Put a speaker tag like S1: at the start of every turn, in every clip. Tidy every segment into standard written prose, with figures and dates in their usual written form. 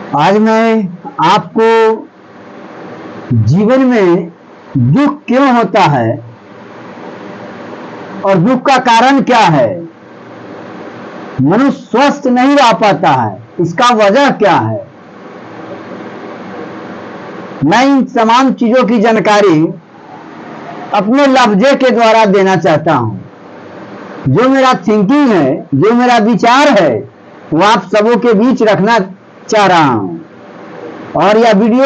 S1: आज मैं आपको जीवन में दुख क्यों होता है और दुख का कारण क्या है, मनुष्य स्वस्थ नहीं रह पाता है, इसका वजह क्या है, मैं इन तमाम चीजों की जानकारी अपने लफ्जे के द्वारा देना चाहता हूं। जो मेरा थिंकिंग है, जो मेरा विचार है, वो आप सबों के बीच रखना चाह रहा हूं और यह वीडियो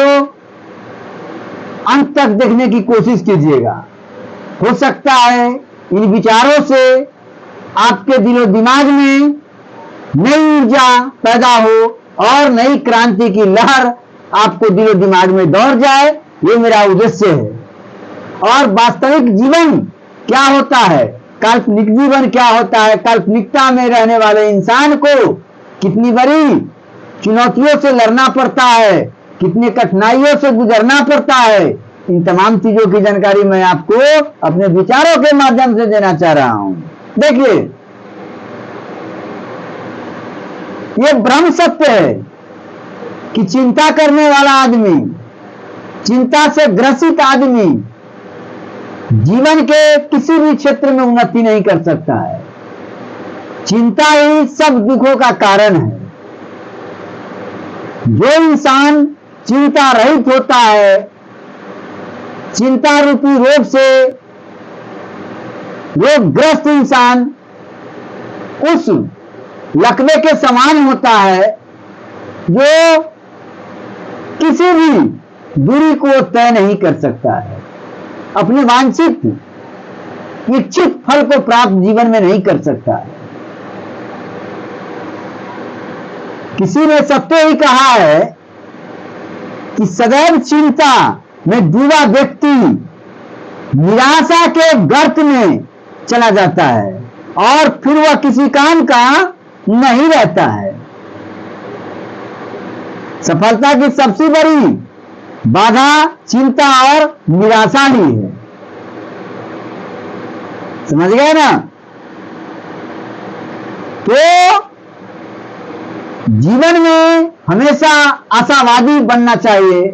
S1: अंत तक देखने की कोशिश कीजिएगा। हो सकता है इन विचारों से आपके दिलो दिमाग में नई ऊर्जा पैदा हो और नई क्रांति की लहर आपको दिलो दिमाग में दौड़ जाए, ये मेरा उद्देश्य है। और वास्तविक जीवन क्या होता है, काल्पनिक जीवन क्या होता है, काल्पनिकता में रहने वाले इंसान को कितनी बड़ी चुनौतियों से लड़ना पड़ता है, कितनी कठिनाइयों से गुजरना पड़ता है, इन तमाम चीजों की जानकारी मैं आपको अपने विचारों के माध्यम से देना चाह रहा हूं। देखिए, यह ब्रह्म सत्य है कि चिंता करने वाला आदमी, चिंता से ग्रसित आदमी जीवन के किसी भी क्षेत्र में उन्नति नहीं कर सकता है। चिंता ही सब दुखों का कारण है। जो इंसान चिंता रहित होता है, चिंता रूपी रोग से रोगग्रस्त इंसान उस लकवे के समान होता है जो किसी भी दूरी को तय नहीं कर सकता है, अपने वांछित इच्छित फल को प्राप्त जीवन में नहीं कर सकता है। किसी ने सत्य ही कहा है कि सदैव चिंता में डूबा व्यक्ति निराशा के गर्त में चला जाता है और फिर वह किसी काम का नहीं रहता है। सफलता की सबसे बड़ी बाधा चिंता और निराशा ही है। समझ गए ना? तो जीवन में हमेशा आशावादी बनना चाहिए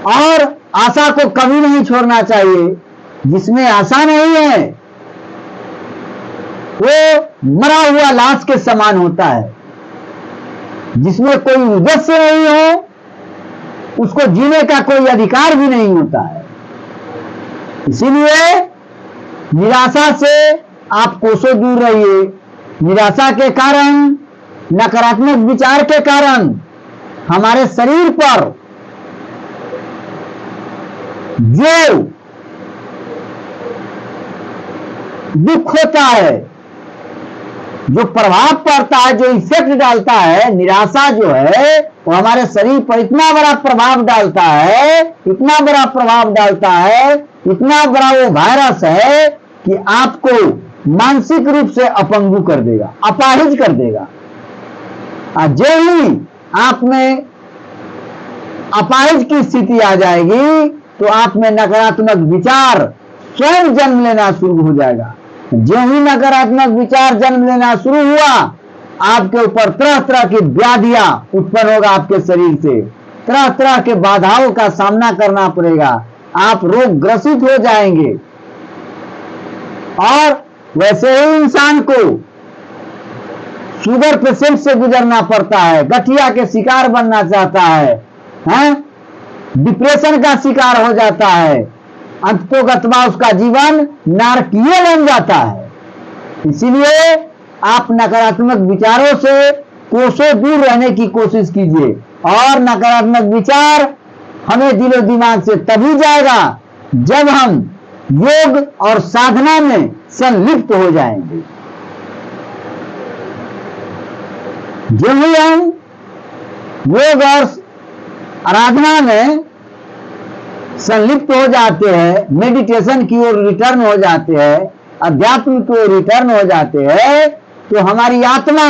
S1: और आशा को कभी नहीं छोड़ना चाहिए। जिसमें आशा नहीं है वो मरा हुआ लाश के समान होता है। जिसमें कोई उद्देश्य नहीं हो उसको जीने का कोई अधिकार भी नहीं होता है। इसीलिए निराशा से आप कोसों दूर रहिए। निराशा के कारण, नकारात्मक विचार के कारण हमारे शरीर पर जो दुख होता है, जो प्रभाव पड़ता है, जो इफेक्ट डालता है, निराशा जो है वो हमारे शरीर पर इतना बड़ा प्रभाव डालता है, इतना बड़ा प्रभाव डालता है, इतना बड़ा वो वायरस है कि आपको मानसिक रूप से अपंगु कर देगा, अपाहिज कर देगा। जो ही आप में अपाहिज की स्थिति आ जाएगी तो आप में नकारात्मक विचार स्वयं जन्म लेना शुरू हो जाएगा। जो ही नकारात्मक विचार जन्म लेना शुरू हुआ, आपके ऊपर तरह तरह की व्याधियां उत्पन्न होगा, आपके शरीर से तरह तरह के बाधाओं का सामना करना पड़ेगा, आप रोग ग्रसित हो जाएंगे। और वैसे ही इंसान को शुगर पेशेंट से गुजरना पड़ता है, गठिया के शिकार बनना चाहता है, डिप्रेशन का शिकार हो जाता है, अंततोगत्वा उसका जीवन नारकीय बन जाता है। इसीलिए आप नकारात्मक विचारों से कोसों दूर रहने की कोशिश कीजिए। और नकारात्मक विचार हमें दिलो दिमाग से तभी जाएगा जब हम योग और साधना में संलिप्त हो जाएंगे। जो भी हम योग और आराधना में संलिप्त हो जाते हैं, मेडिटेशन की ओर रिटर्न हो जाते हैं, अध्यात्म की ओर रिटर्न हो जाते हैं, तो हमारी आत्मा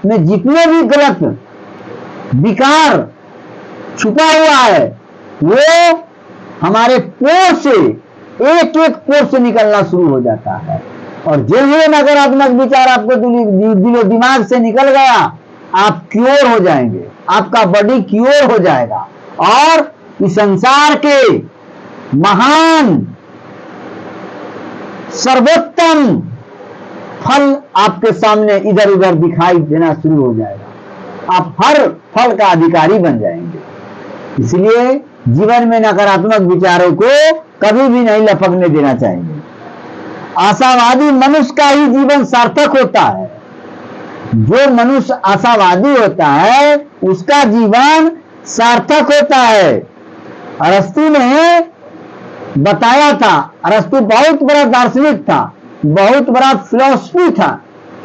S1: में जितने भी गलत विकार छुपा हुआ है वो हमारे पोर से एक एक पोर से निकलना शुरू हो जाता है। और जो भी नकारात्मक विचार आपको दिलो दिमाग से निकल गया आप क्योर हो जाएंगे, आपका बॉडी क्योर हो जाएगा और इस संसार के महान सर्वोत्तम फल आपके सामने इधर उधर दिखाई देना शुरू हो जाएगा। आप हर फल का अधिकारी बन जाएंगे। इसलिए जीवन में नकारात्मक विचारों को कभी भी नहीं लपकने देना चाहिए। आशावादी मनुष्य का ही जीवन सार्थक होता है। जो मनुष्य आशावादी होता है उसका जीवन सार्थक होता है। अरस्तु ने बताया था, अरस्तु बहुत बड़ा दार्शनिक था, बहुत बड़ा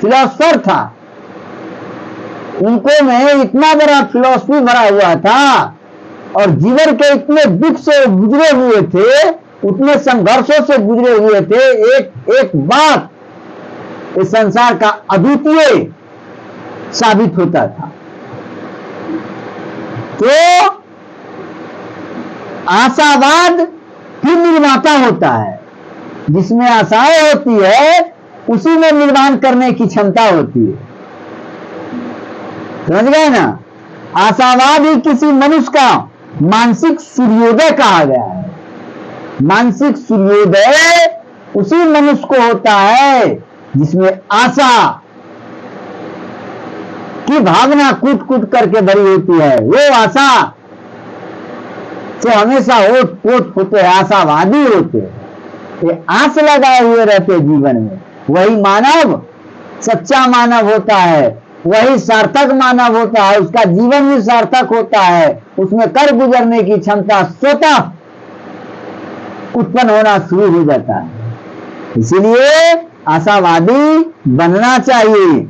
S1: फिलोसफर था। उनको में इतना बड़ा फिलोसफी भरा हुआ था और जीवन के इतने दुख से गुजरे हुए थे, उतने संघर्षों से गुजरे हुए थे। एक बात इस संसार का अद्वितीय साबित होता था। तो आशावाद ही निर्माता होता है। जिसमें आशाएं होती है उसी में निर्माण करने की क्षमता होती है। समझ गए ना? आशावाद ही किसी मनुष्य का मानसिक सूर्योदय कहा गया है। मानसिक सूर्योदय उसी मनुष्य को होता है जिसमें आशा की भावना कूट कूट करके भरी होती है। वो आशा से हमेशा ओट पोट होते हैं, आशावादी होते हैं, ये आस लगाए हुए रहते जीवन में। वही मानव सच्चा मानव होता है, वही सार्थक मानव होता है। उसका जीवन भी सार्थक होता है, उसमें कर गुजरने की क्षमता स्वतः उत्पन्न होना शुरू हो जाता है। इसीलिए आशावादी बनना चाहिए।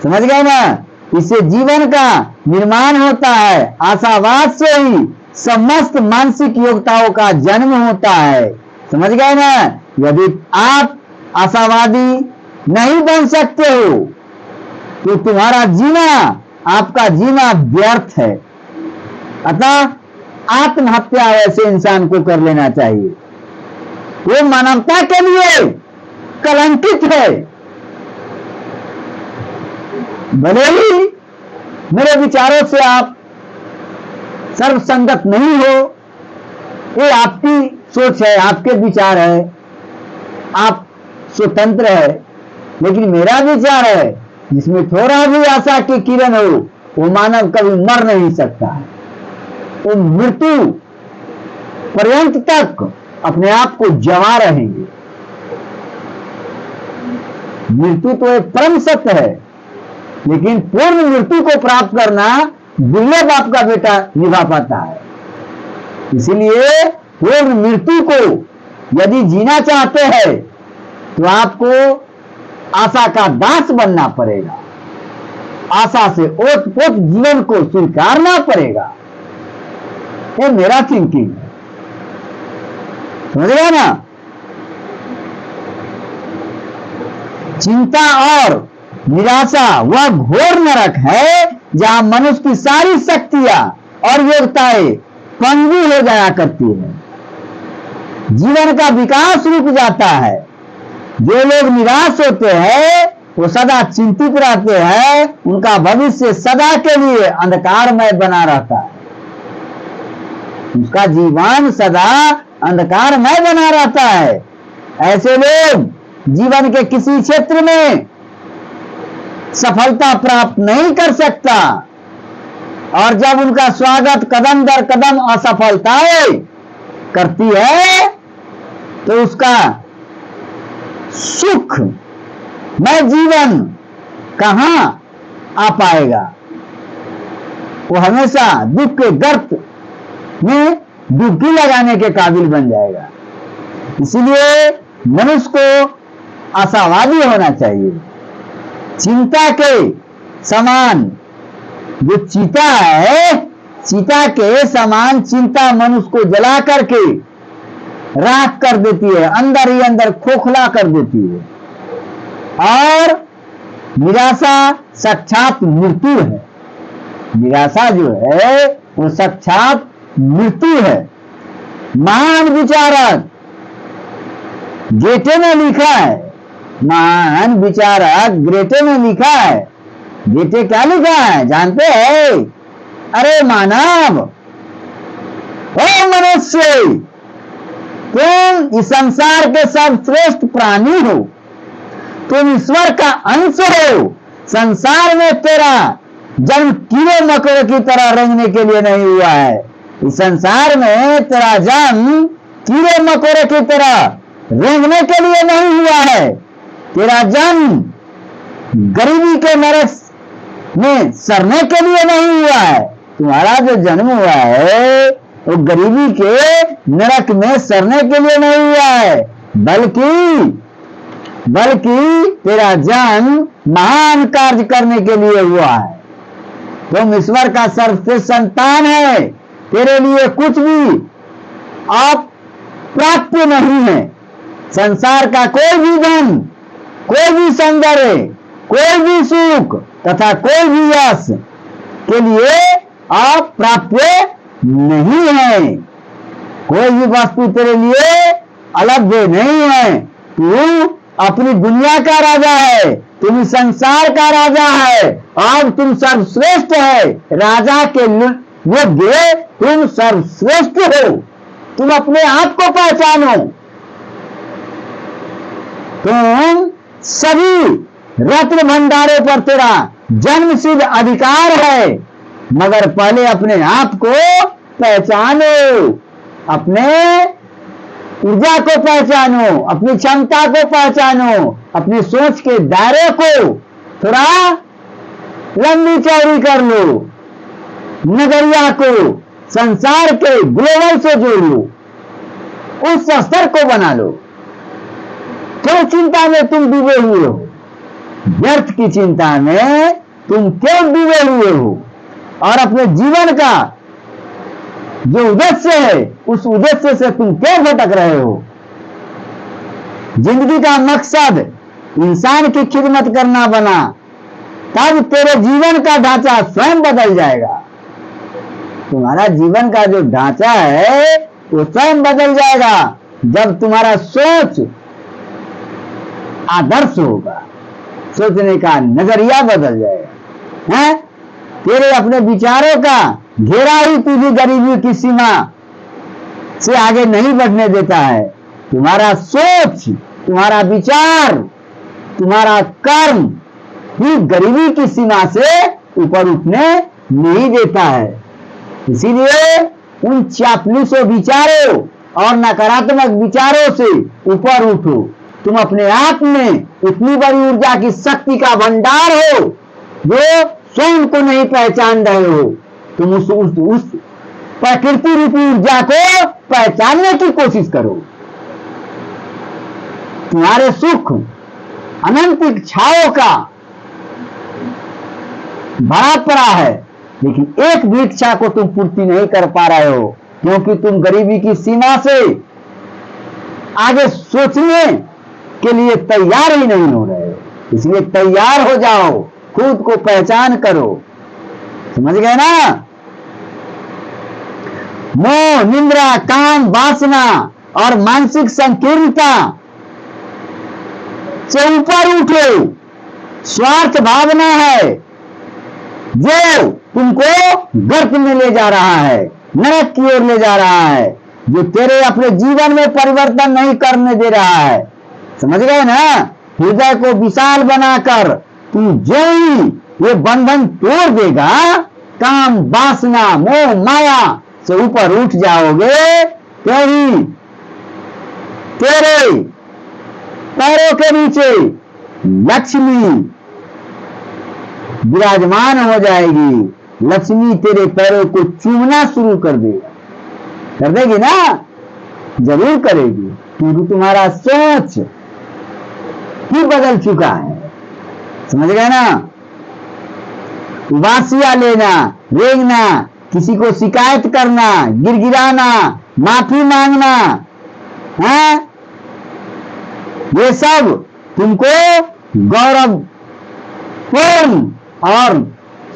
S1: समझ गए ना? इससे जीवन का निर्माण होता है। आशावाद से ही समस्त मानसिक योग्यताओं का जन्म होता है। समझ गए ना? यदि आप आशावादी नहीं बन सकते हो तो तुम्हारा जीना, आपका जीना व्यर्थ है। अतः आत्महत्या वैसे इंसान को कर लेना चाहिए। वो मानवता के लिए कलंकित है। भले ही मेरे विचारों से आप सर्वसंगत नहीं हो, ये आपकी सोच है, आपके विचार है, आप स्वतंत्र है, लेकिन मेरा विचार है जिसमें थोड़ा भी आशा की किरण हो वो मानव कभी मर नहीं सकता है। वो मृत्यु पर्यंत तक अपने आप को जमा रहेंगे। मृत्यु तो एक परम सत्य है, लेकिन पूर्ण मृत्यु को प्राप्त करना दुर्लभ आपका बेटा निभा पाता है। इसीलिए पूर्ण मृत्यु को यदि जीना चाहते हैं तो आपको आशा का दास बनना पड़ेगा। आशा से ओत-पोत जीवन को स्वीकारना पड़ेगा। ये मेरा थिंकिंग है। समझ गया ना? चिंता और निराशा वह घोर नरक है जहां मनुष्य की सारी शक्तियां और योग्यताएं पंगु हो जाया करती है। जीवन का विकास रुक जाता है। जो लोग निराश होते हैं वो सदा चिंतित रहते हैं, उनका भविष्य सदा के लिए अंधकारमय बना रहता है। उसका जीवन सदा अंधकारमय बना रहता है। ऐसे लोग जीवन के किसी क्षेत्र में सफलता प्राप्त नहीं कर सकता, और जब उनका स्वागत कदम दर कदम असफलताएं करती है तो उसका सुख में जीवन कहां आ पाएगा। वो हमेशा दुख के गर्त में डुबकी लगाने के काबिल बन जाएगा। इसलिए मनुष्य को आशावादी होना चाहिए। चिंता के समान जो चीता है, चीता के समान चिंता मनुष्य को जला करके राख कर देती है, अंदर ही अंदर खोखला कर देती है। और निराशा साक्षात मृत्यु है। निराशा जो है वो साक्षात मृत्यु है। महान विचारक गेटे ने लिखा है, महान विचारक ग्रेटे ने लिखा है बेटे क्या लिखा है जानते हैं? अरे मानव, ओ मनुष्य, तुम इस संसार के सर्वश्रेष्ठ प्राणी हो, तुम ईश्वर का अंश हो। संसार में तेरा जन्म कीड़े मकोड़े की तरह रेंगने के लिए नहीं हुआ है। इस संसार में तेरा जन्म कीड़े मकोड़े की तरह रेंगने के लिए नहीं हुआ है। तेरा जन्म गरीबी के नरक में सड़ने के लिए नहीं हुआ है। तुम्हारा जो जन्म हुआ है वो गरीबी के नरक में सड़ने के लिए नहीं हुआ है, बल्कि तेरा जन्म महान कार्य करने के लिए हुआ है। तुम ईश्वर का सर्वश्रेष्ठ संतान है। तेरे लिए कुछ भी आप प्राप्त नहीं है। संसार का कोई भी धन, कोई भी सौंदर्य, कोई भी सुख तथा कोई भी यश के लिए आप प्राप्य नहीं है। कोई भी वस्तु तेरे लिए अलभ्य नहीं है। तू अपनी दुनिया का राजा है, तुम इस संसार का राजा है और तुम सर्वश्रेष्ठ है। राजा के योग्य तुम सर्वश्रेष्ठ हो। तुम अपने आप को पहचानो। तुम सभी रत्न भंडारों पर तेरा जन्मसिद्ध अधिकार है, मगर पहले अपने आप को पहचानो। अपने ऊर्जा को पहचानो, अपनी क्षमता को पहचानो, अपनी सोच के दायरे को थोड़ा लंबी चौड़ी कर लो। नगरिया को संसार के ग्लोबल से जोड़ लो, उस स्तर को बना लो। क्यों चिंता में तुम डूबे हुए हो? व्यर्थ की चिंता में तुम क्यों डूबे हुए हो? और अपने जीवन का जो उद्देश्य है उस उद्देश्य से तुम क्यों भटक रहे हो? जिंदगी का मकसद इंसान की खिदमत करना बना, तब तेरे जीवन का ढांचा स्वयं बदल जाएगा। तुम्हारा जीवन का जो ढांचा है वो स्वयं बदल जाएगा जब तुम्हारा सोच आदर्श होगा, सोचने का नजरिया बदल जाएगा। हैं? तेरे अपने विचारों का घेरा ही तुझे गरीबी की सीमा से आगे नहीं बढ़ने देता है। तुम्हारा सोच, तुम्हारा विचार, तुम्हारा कर्म ही गरीबी की सीमा से ऊपर उठने नहीं देता है। इसीलिए उन चापलूसों विचारों और नकारात्मक विचारों से ऊपर उठो। तुम अपने आप में इतनी बड़ी ऊर्जा की शक्ति का भंडार हो जो स्वयं को नहीं पहचान रहे हो। तुम उस प्रकृति रूपी ऊर्जा को पहचानने की कोशिश करो। तुम्हारे सुख अनंत इच्छाओं का भरा पड़ा है, लेकिन एक भी इच्छा को तुम पूर्ति नहीं कर पा रहे हो, क्योंकि तुम गरीबी की सीमा से आगे सोचने के लिए तैयार ही नहीं हो रहे हो। इसलिए तैयार हो जाओ, खुद को पहचान करो। समझ गए ना? मोह, निंद्रा, काम, वासना और मानसिक संकीर्णता से ऊपर उठो। स्वार्थ भावना है जो तुमको गर्त में ले जा रहा है, नरक की ओर ले जा रहा है, जो तेरे अपने जीवन में परिवर्तन नहीं करने दे रहा है। समझ गए ना? हृदय को विशाल बनाकर तू जो ही ये बंधन तोड़ देगा, काम, वासना, मोह, माया से ऊपर उठ जाओगे, तेरी तेरे पैरों के नीचे लक्ष्मी विराजमान हो जाएगी। लक्ष्मी तेरे पैरों को चूमना शुरू कर देगी ना? जरूर करेगी, क्योंकि तुम्हारा सोच ही बदल चुका है। समझ गए ना? वासिया लेना, रेंगना, किसी को शिकायत करना, गिड़गिड़ाना, माफी मांगना, है? ये सब तुमको गौरव पूर्ण और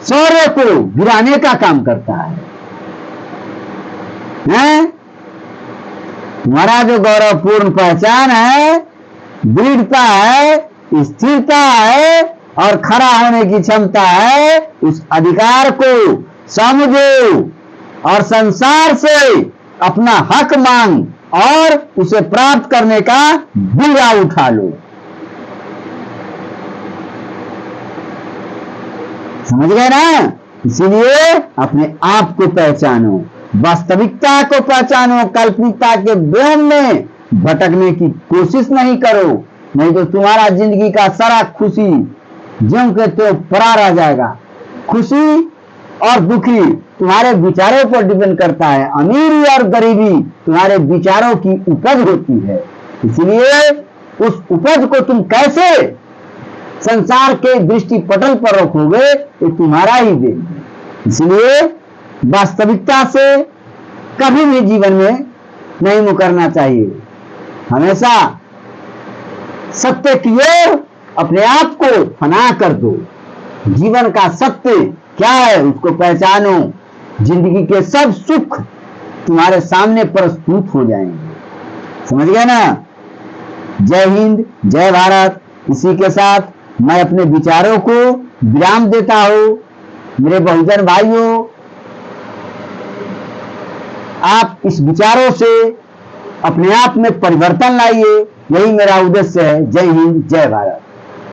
S1: शौर्य को गिराने का काम करता है। तुम्हारा जो गौरवपूर्ण पहचान है, दृढ़ता है, स्थिरता है, और खड़ा होने की क्षमता है, उस अधिकार को समझो और संसार से अपना हक मांग और उसे प्राप्त करने का बीड़ा उठा लो। समझ गए ना? इसीलिए अपने आप को पहचानो, वास्तविकता को पहचानो, कल्पनिकता के व्योम में भटकने की कोशिश नहीं करो, नहीं तो तुम्हारा जिंदगी का सारा खुशी ज्यों के त्यों परा रह जाएगा। खुशी और दुखी तुम्हारे विचारों पर डिपेंड करता है। अमीरी और गरीबी तुम्हारे विचारों की उपज होती है। इसलिए उस उपज को तुम कैसे संसार के दृष्टि पटल पर रखोगे, ये तुम्हारा ही देन है। इसलिए वास्तविकता से कभी भी जीवन में नहीं मुकरना चाहिए। हमेशा सत्य की ओर अपने आप को फना कर दो। जीवन का सत्य क्या है उसको पहचानो, जिंदगी के सब सुख तुम्हारे सामने प्रस्तुत हो जाएंगे। समझ गए ना? जय हिंद, जय भारत। इसी के साथ मैं अपने विचारों को विराम देता हूं। मेरे बहुजन भाइयों, आप इस विचारों से अपने आप में परिवर्तन लाइए, यही मेरा उद्देश्य है। जय हिंद, जय भारत।